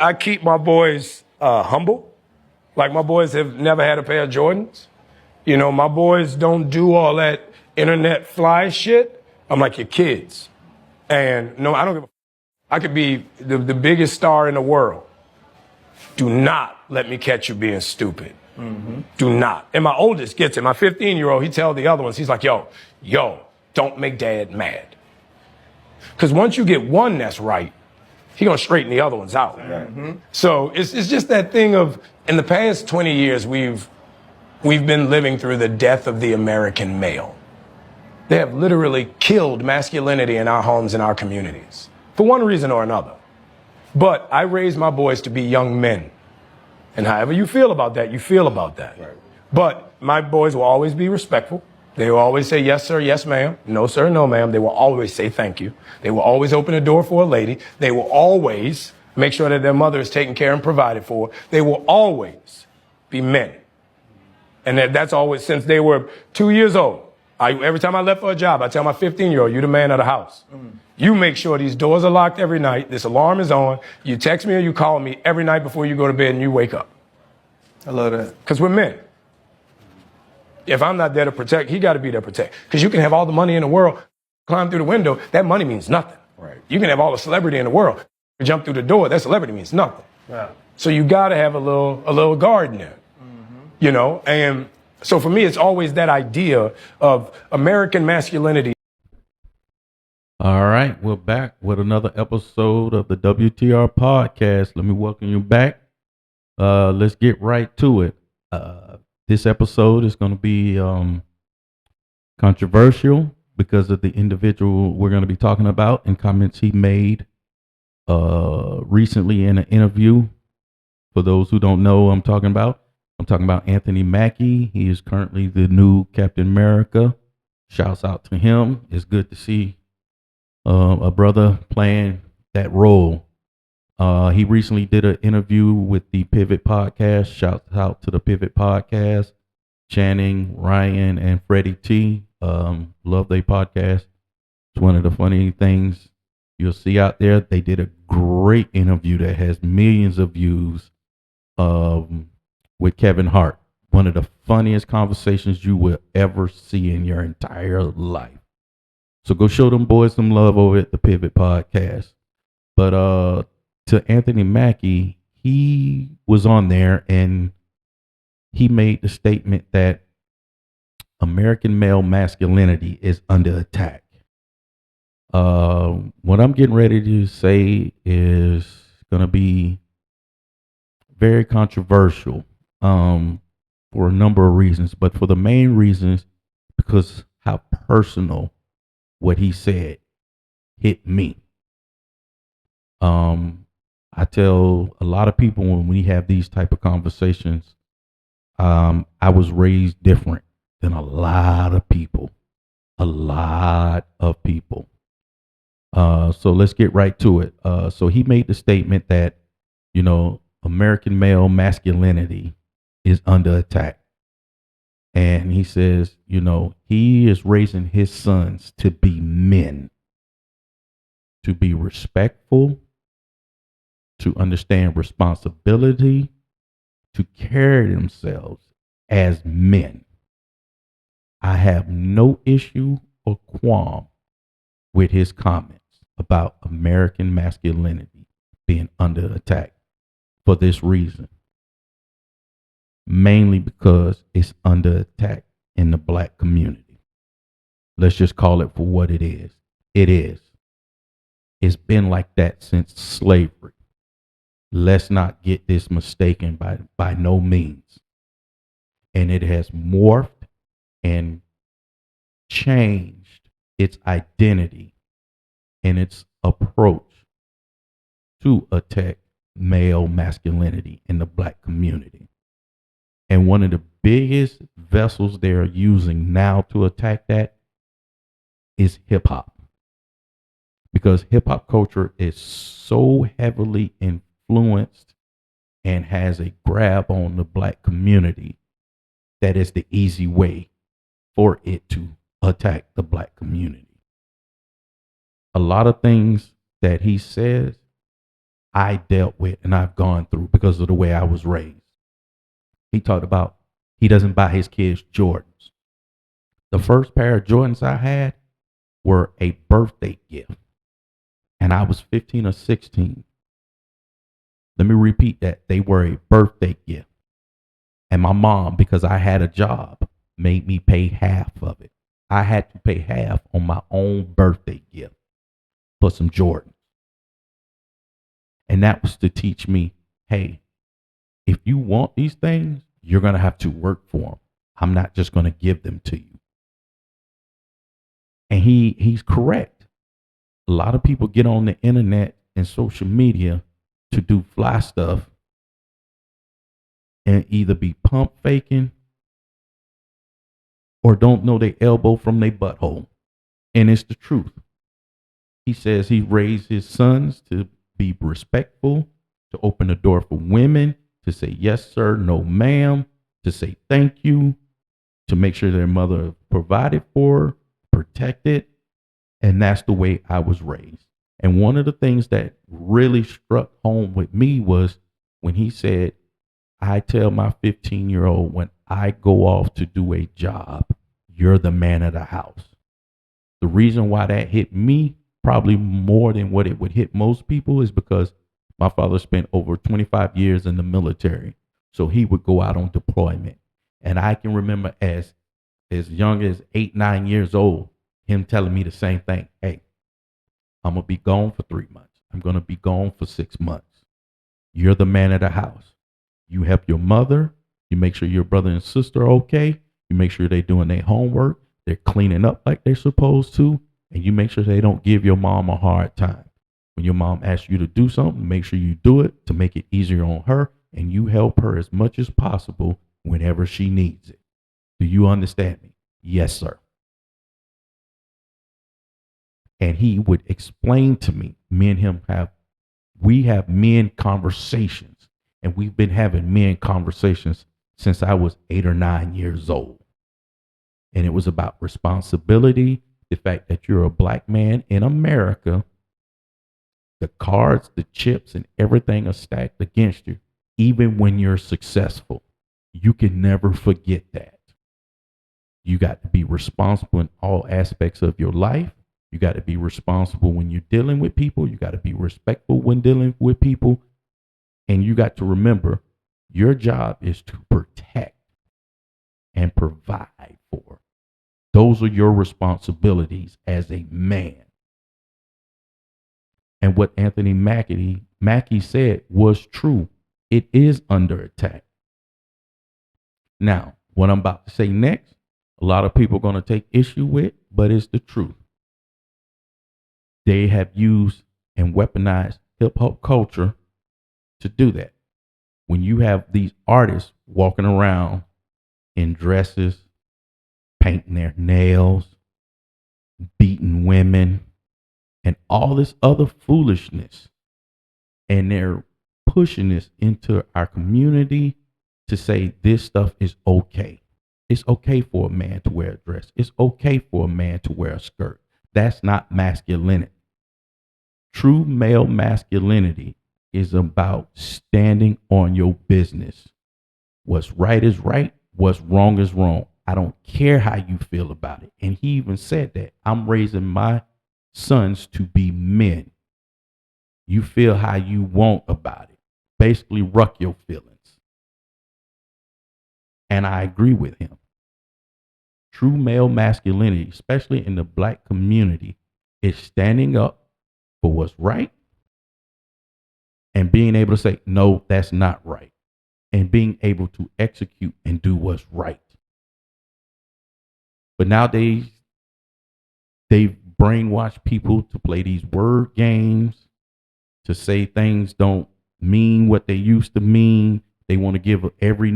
I keep my boys humble. Like, my boys have never had a pair of Jordans. You know, my boys don't do all that internet fly shit. I'm like, your kids. And no, I don't give a I could be the biggest star in the world. Do not let me catch you being stupid. Mm-hmm. Do not. And my oldest gets it. My 15-year-old, he tells the other ones, he's like, yo, don't make dad mad. Because once you get one that's right, he gonna straighten the other ones out. Mm-hmm. So it's just that thing of, in the past 20 years, we've been living through the death of the American male. They have literally killed masculinity in our homes and our communities, for one reason or another. But I raised my boys to be young men. And however you feel about that, you feel about that. Right. But my boys will always be respectful. They will always say, yes, sir, yes, ma'am. No, sir, no, ma'am. They will always say thank you. They will always open the door for a lady. They will always make sure that their mother is taken care and provided for. They will always be men. And that's always since they were 2 years old. Every time I left for a job, I tell my 15-year-old, you're the man of the house. You make sure these doors are locked every night. This alarm is on. You text me or you call me every night before you go to bed and you wake up. I love that. Because we're men. If I'm not there to protect, he got to be there to protect. Because you can have all the money in the world, climb through the window, that money means nothing. Right. You can have all the celebrity in the world, jump through the door, that celebrity means nothing. Yeah. So you got to have a little guard in there. Mm-hmm. You know, and so for me, it's always that idea of American masculinity. All right, we're back with another episode of the WTR podcast. Let me welcome you back. Let's get right to it. This episode is going to be controversial because of the individual we're going to be talking about and comments he made recently in an interview. For those who don't know, I'm talking about Anthony Mackie. He is currently the new Captain America. Shouts out to him. It's good to see a brother playing that role. He recently did an interview with the Pivot Podcast. Shouts out to the Pivot Podcast. Channing, Ryan, and Freddie T. Love their podcast. It's one of the funny things you'll see out there. They did a great interview that has millions of views with Kevin Hart. One of the funniest conversations you will ever see in your entire life. So go show them boys some love over at the Pivot Podcast. But to Anthony Mackie, he was on there and he made the statement that American male masculinity is under attack. What I'm getting ready to say is going to be very controversial for a number of reasons, but for the main reasons, because how personal what he said hit me. I tell a lot of people when we have these type of conversations, I was raised different than a lot of people. So let's get right to it. So he made the statement that, you know, American male masculinity is under attack. And he says, you know, he is raising his sons to be men, to be respectful, to understand responsibility, to carry themselves as men. I have no issue or qualm with his comments about American masculinity being under attack for this reason. Mainly because it's under attack in the black community. Let's just call it for what it is. It is. It's been like that since slavery. Let's not get this mistaken by no means. And it has morphed and changed its identity and its approach to attack male masculinity in the black community. And one of the biggest vessels they're using now to attack that is hip hop. Because hip hop culture is so heavily influenced and has a grab on the black community that is the easy way for it to attack the black community. A lot of things that he says, I dealt with and I've gone through because of the way I was raised. He talked about he doesn't buy his kids Jordans. The first pair of Jordans I had were a birthday gift, and I was 15 or 16. Let me repeat that. They were a birthday gift. And my mom, because I had a job, made me pay half of it. I had to pay half on my own birthday gift for some Jordans. And that was to teach me, hey, if you want these things, you're going to have to work for them. I'm not just going to give them to you. And he's correct. A lot of people get on the internet and social media to do fly stuff and either be pump faking or don't know their elbow from their butthole. And it's the truth. He says he raised his sons to be respectful, to open the door for women, to say yes, sir, no, ma'am, to say thank you, to make sure their mother provided for, protected. And that's the way I was raised. And one of the things that really struck home with me was when he said, I tell my 15-year-old when I go off to do a job, you're the man of the house. The reason why that hit me probably more than what it would hit most people is because my father spent over 25 years in the military. So he would go out on deployment. And I can remember as young as 8, 9 years old, him telling me the same thing. Hey, I'm going to be gone for 3 months. I'm going to be gone for 6 months. You're the man of the house. You help your mother. You make sure your brother and sister are okay. You make sure they're doing their homework. They're cleaning up like they're supposed to. And you make sure they don't give your mom a hard time. When your mom asks you to do something, make sure you do it to make it easier on her. And you help her as much as possible whenever she needs it. Do you understand me? Yes, sir. And he would explain to me, me and him we have men conversations, and we've been having men conversations since I was 8 or 9 years old. And it was about responsibility, the fact that you're a black man in America, the cards, the chips, and everything are stacked against you, even when you're successful. You can never forget that. You got to be responsible in all aspects of your life. You got to be responsible when you're dealing with people. You got to be respectful when dealing with people. And you got to remember, your job is to protect and provide for. Those are your responsibilities as a man. And what Anthony Mackie said was true. It is under attack. Now, what I'm about to say next, a lot of people are going to take issue with, but it's the truth. They have used and weaponized hip hop culture to do that. When you have these artists walking around in dresses, painting their nails, beating women, and all this other foolishness, and they're pushing this into our community to say this stuff is okay. It's okay for a man to wear a dress. It's okay for a man to wear a skirt. That's not masculinity. True male masculinity is about standing on your business. What's right is right. What's wrong is wrong. I don't care how you feel about it. And he even said that I'm raising my sons to be men. You feel how you want about it. Basically, ruck your feelings. And I agree with him. True male masculinity, especially in the black community, is standing up for what's right and being able to say, no, that's not right. And being able to execute and do what's right. But nowadays, they've brainwashed people to play these word games, to say things don't mean what they used to mean. They want to give every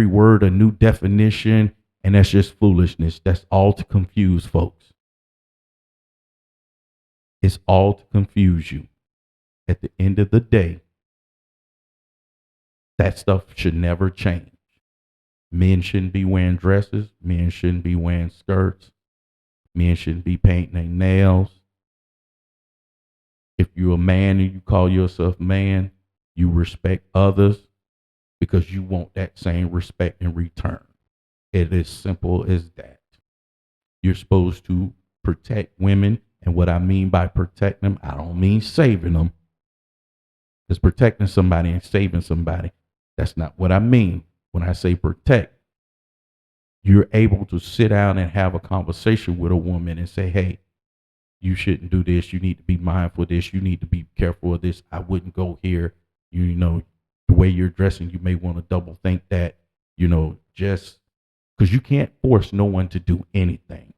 word a new definition, and that's just foolishness. That's all to confuse folks. It's all to confuse you. At the end of the day, that stuff should never change. Men shouldn't be wearing dresses. Men shouldn't be wearing skirts. Men shouldn't be painting their nails. If you're a man and you call yourself man, you respect others because you want that same respect in return. It is simple as that. You're supposed to protect women. And what I mean by protect them, I don't mean saving them. Because protecting somebody and saving somebody, that's not what I mean. When I say protect, you're able to sit down and have a conversation with a woman and say, hey, you shouldn't do this. You need to be mindful of this. You need to be careful of this. I wouldn't go here. You know, the way you're dressing, you may want to double think that, just because you can't force no one to do anything.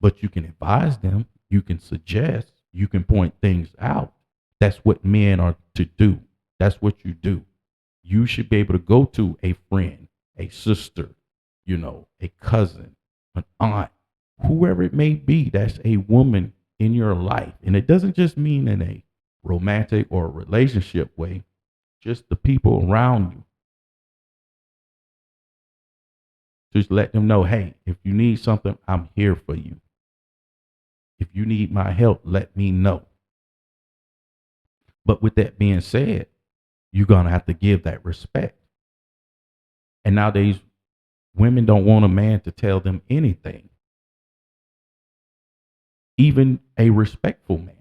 But you can advise them. You can suggest. You can point things out. That's what men are to do. That's what you do. You should be able to go to a friend, a sister, a cousin, an aunt, whoever it may be, that's a woman in your life. And it doesn't just mean in a romantic or relationship way, just the people around you. Just let them know, hey, if you need something, I'm here for you. If you need my help, let me know. But with that being said, you're going to have to give that respect. And nowadays, women don't want a man to tell them anything, even a respectful man.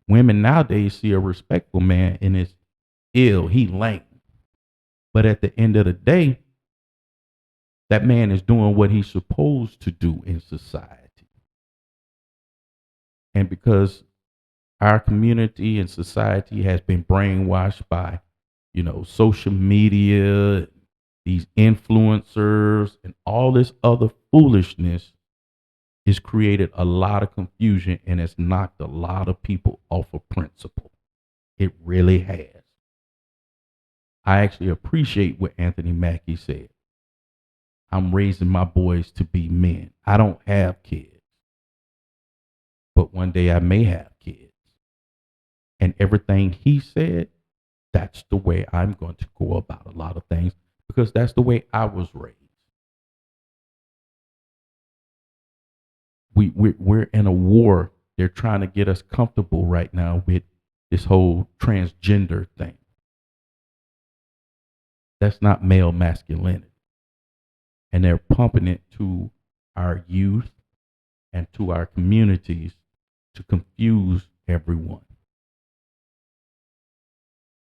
Women nowadays see a respectful man and it's ill, he lame. But at the end of the day, that man is doing what he's supposed to do in society. And because our community and society has been brainwashed by, social media, these influencers, and all this other foolishness, it's created a lot of confusion and it's knocked a lot of people off of principle. It really has. I actually appreciate what Anthony Mackie said. I'm raising my boys to be men. I don't have kids, but one day I may have kids. And everything he said, that's the way I'm going to go about a lot of things because that's the way I was raised. We're in a war. They're trying to get us comfortable right now with this whole transgender thing. That's not male masculinity. And they're pumping it to our youth and to our communities to confuse everyone.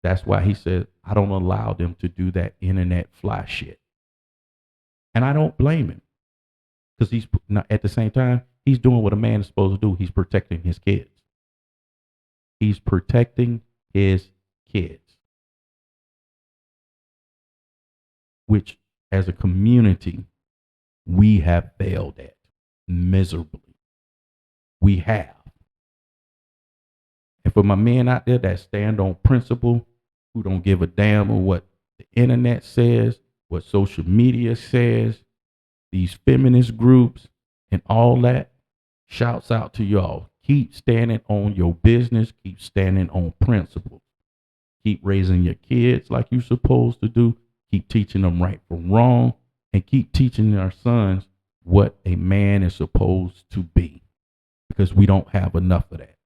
That's why he said, I don't allow them to do that internet fly shit. And I don't blame him because he's not, at the same time, he's doing what a man is supposed to do. He's protecting his kids. He's protecting his kids, which as a community, we have failed at miserably. We have. And for my men out there that stand on principle, who don't give a damn of what the internet says, what social media says, these feminist groups and all that, shouts out to y'all. Keep standing on your business. Keep standing on principles. Keep raising your kids like you're supposed to do. Keep teaching them right from wrong. And keep teaching our sons what a man is supposed to be. Because we don't have enough of that.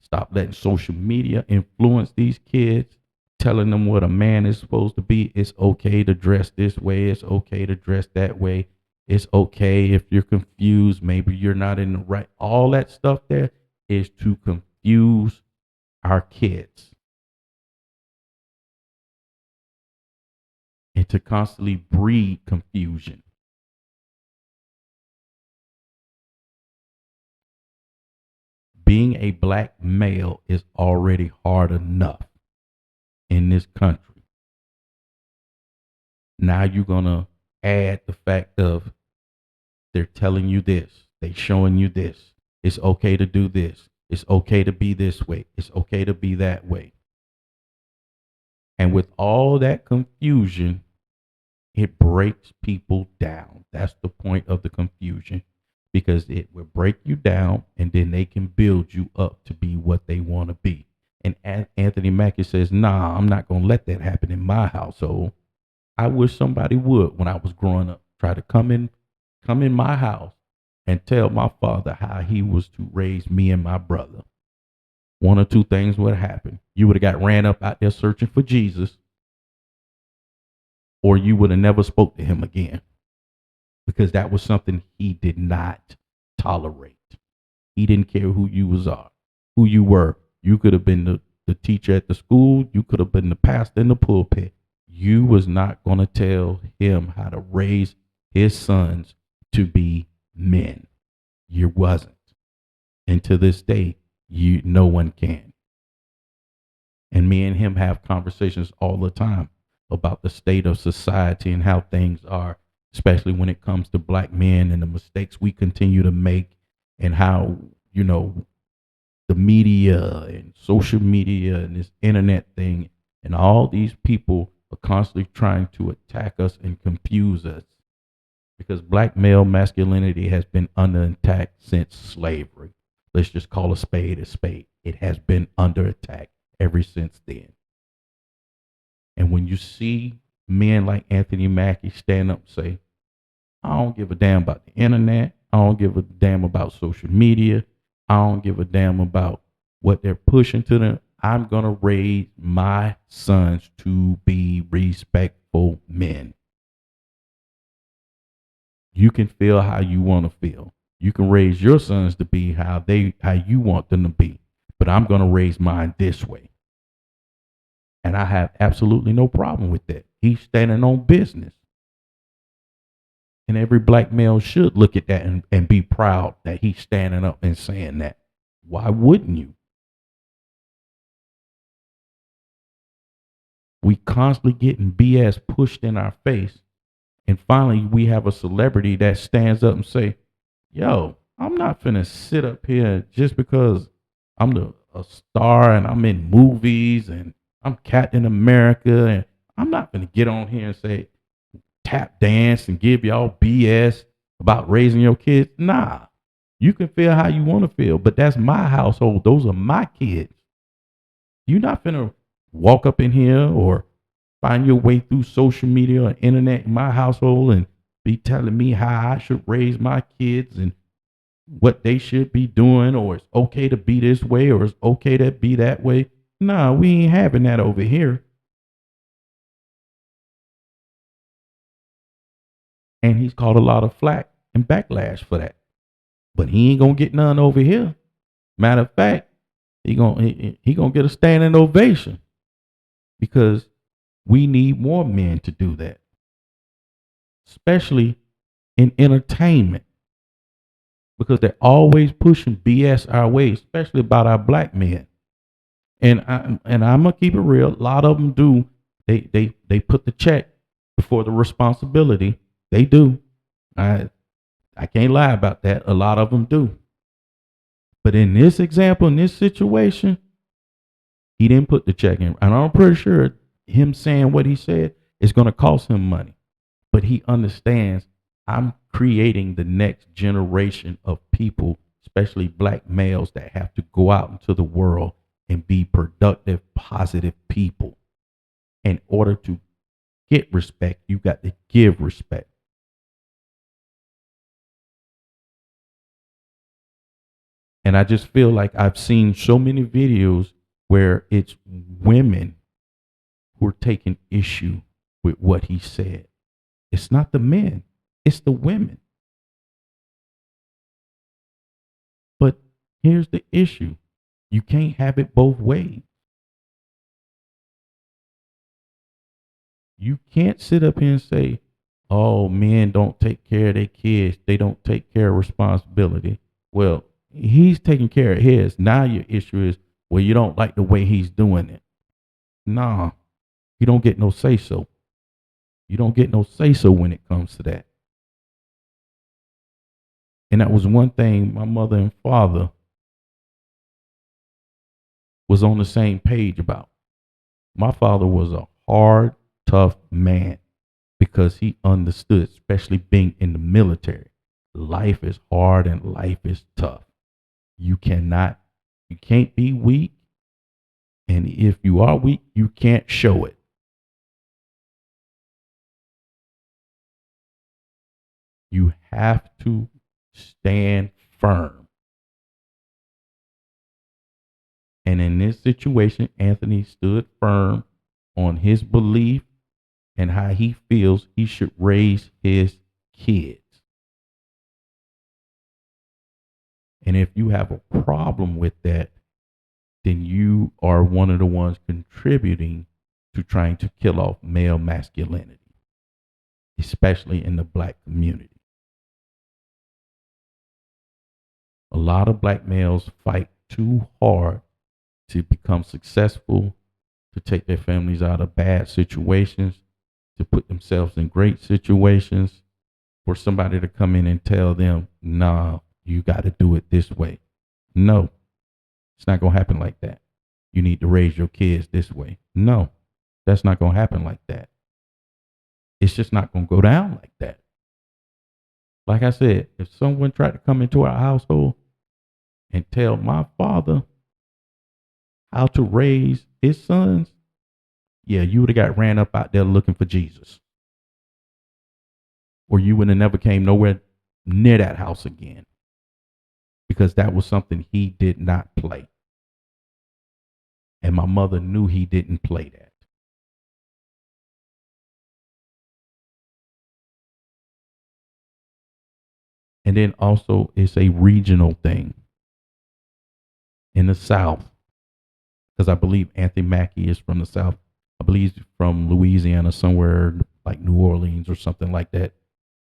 Stop letting social media influence these kids, telling them what a man is supposed to be. It's okay to dress this way. It's okay to dress that way. It's okay if you're confused. Maybe you're not in the right. All that stuff there is to confuse our kids and to constantly breed confusion. Being a black male is already hard enough in this country. Now you're going to add the fact of they're telling you this, they showing you this. It's okay to do this. It's okay to be this way. It's okay to be that way. And with all that confusion, it breaks people down. That's the point of the confusion, because it will break you down and then they can build you up to be what they want to be. And Anthony Mackie says, nah, I'm not going to let that happen in my household. I wish somebody would, when I was growing up, try to come in my house and tell my father how he was to raise me and my brother, one or two things would have happened. You would have got ran up out there searching for Jesus, or you would have never spoke to him again, because that was something he did not tolerate. He didn't care who you who you were. You could have been the teacher at the school. You could have been the pastor in the pulpit. You was not going to tell him how to raise his sons to be men. You wasn't. And to this day, no one can. And me and him have conversations all the time about the state of society and how things are, especially when it comes to black men and the mistakes we continue to make, and how, the media and social media and this internet thing and all these people are constantly trying to attack us and confuse us, because black male masculinity has been under attack since slavery. Let's just call a spade a spade. It has been under attack ever since then. And when you see men like Anthony Mackie stand up and say, I don't give a damn about the internet. I don't give a damn about social media. I don't give a damn about what they're pushing to them. I'm going to raise my sons to be respectful men. You can feel how you want to feel. You can raise your sons to be how you want them to be. But I'm going to raise mine this way. And I have absolutely no problem with that. He's standing on business. And every black male should look at that and be proud that he's standing up and saying that. Why wouldn't you? We constantly getting BS pushed in our face. And finally, we have a celebrity that stands up and say, yo, I'm not finna sit up here just because I'm a star and I'm in movies and I'm Captain America. And I'm not finna get on here and say, tap dance and give y'all BS about raising your kids. Nah, you can feel how you want to feel, but that's my household. Those are my kids. You're not finna walk up in here or find your way through social media or internet in my household and be telling me how I should raise my kids and what they should be doing, or it's okay to be this way or it's okay to be that way. Nah, we ain't having that over here. And he's caught a lot of flack and backlash for that. But he ain't gonna get none over here. Matter of fact, he gonna get a standing ovation, because we need more men to do that, especially in entertainment, because they're always pushing BS our way, especially about our black men. And I'm gonna keep it real. A lot of them do. They put the check before the responsibility. They do. I can't lie about that. A lot of them do. But in this example, in this situation, he didn't put the check in. And I'm pretty sure him saying what he said is going to cost him money. But he understands, I'm creating the next generation of people, especially black males, that have to go out into the world and be productive, positive people. In order to get respect, you got to give respect. And I just feel like I've seen so many videos where it's women who are taking issue with what he said. It's not the men, it's the women. But here's the issue. You can't have it both ways. You can't sit up here and say, oh, men don't take care of their kids. They don't take care of responsibility. Well, he's taking care of his. Now your issue is, well, you don't like the way he's doing it. Nah, you don't get no say so. You don't get no say so when it comes to that. And that was one thing my mother and father was on the same page about. My father was a hard, tough man, because he understood, especially being in the military, life is hard and life is tough. You can't be weak. And if you are weak, you can't show it. You have to stand firm. And in this situation, Anthony stood firm on his belief and how he feels he should raise his kids. And if you have a problem with that, then you are one of the ones contributing to trying to kill off male masculinity, especially in the black community. A lot of black males fight too hard to become successful, to take their families out of bad situations, to put themselves in great situations, for somebody to come in and tell them, nah, you got to do it this way. No, it's not going to happen like that. You need to raise your kids this way. No, that's not going to happen like that. It's just not going to go down like that. Like I said, if someone tried to come into our household and tell my father how to raise his sons, yeah, you would have got ran up out there looking for Jesus. Or you would have never came nowhere near that house again. Because that was something he did not play. And my mother knew he didn't play that. And then also it's a regional thing in the South. Because I believe Anthony Mackie is from the South. I believe he's from Louisiana, somewhere like New Orleans or something like that.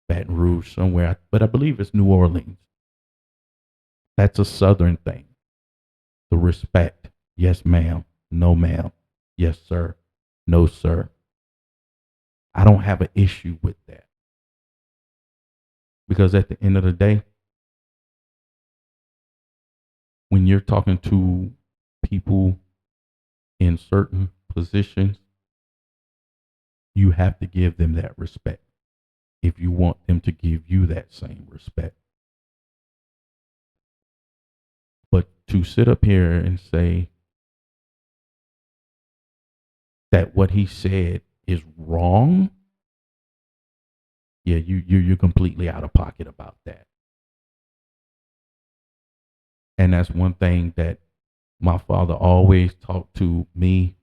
Baton Rouge, somewhere. But I believe it's New Orleans. That's a Southern thing. The respect. Yes, ma'am. No, ma'am. Yes, sir. No, sir. I don't have an issue with that. Because at the end of the day, when you're talking to people in certain positions, you have to give them that respect if you want them to give you that same respect. But to sit up here and say that what he said is wrong, yeah, you're completely out of pocket about that. And that's one thing that my father always talked to me,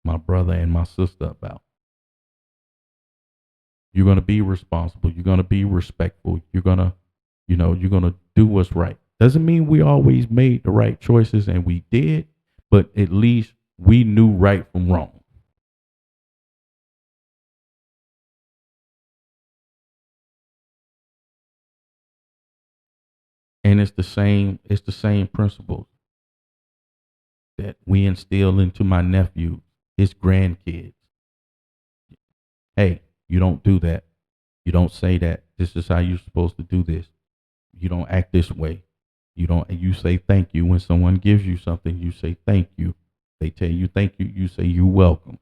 my brother, and my sister about. You're going to be responsible. You're going to be respectful. You're going to, you're going to do what's right. Doesn't mean we always made the right choices, and we did, but at least we knew right from wrong. And it's the same principles that we instill into my nephew, his grandkids. Hey, you don't do that. You don't say that. This is how you're supposed to do this. You don't act this way. You say thank you when someone gives you something. You say thank you. They tell you thank you. You say you're welcome.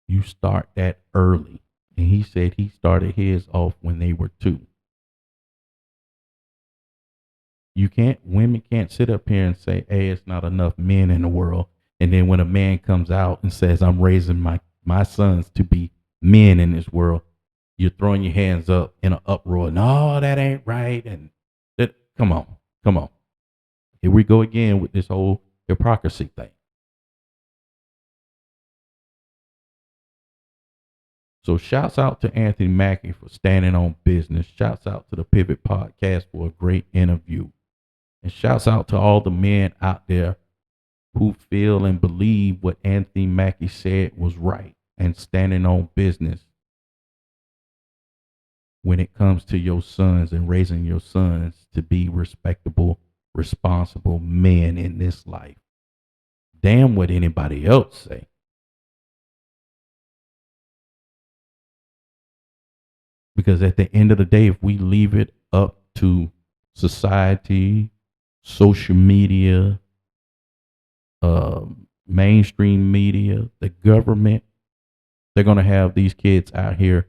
You start that early. And he said he started his off when they were 2. Women can't sit up here and say, hey, it's not enough men in the world. And then when a man comes out and says, I'm raising my sons to be men in this world, you're throwing your hands up in an uproar. No, that ain't right. And that, come on. Here we go again with this whole hypocrisy thing. So shouts out to Anthony Mackie for standing on business. Shouts out to the Pivot Podcast for a great interview. And shouts out to all the men out there who feel and believe what Anthony Mackie said was right and standing on business when it comes to your sons and raising your sons to be respectable, responsible men in this life. Damn what anybody else say. Because at the end of the day, if we leave it up to society, social media, mainstream media, the government, they're going to have these kids out here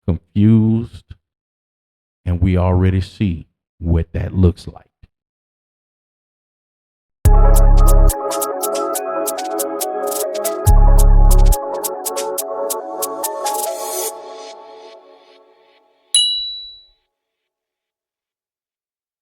confused. And we already see what that looks like.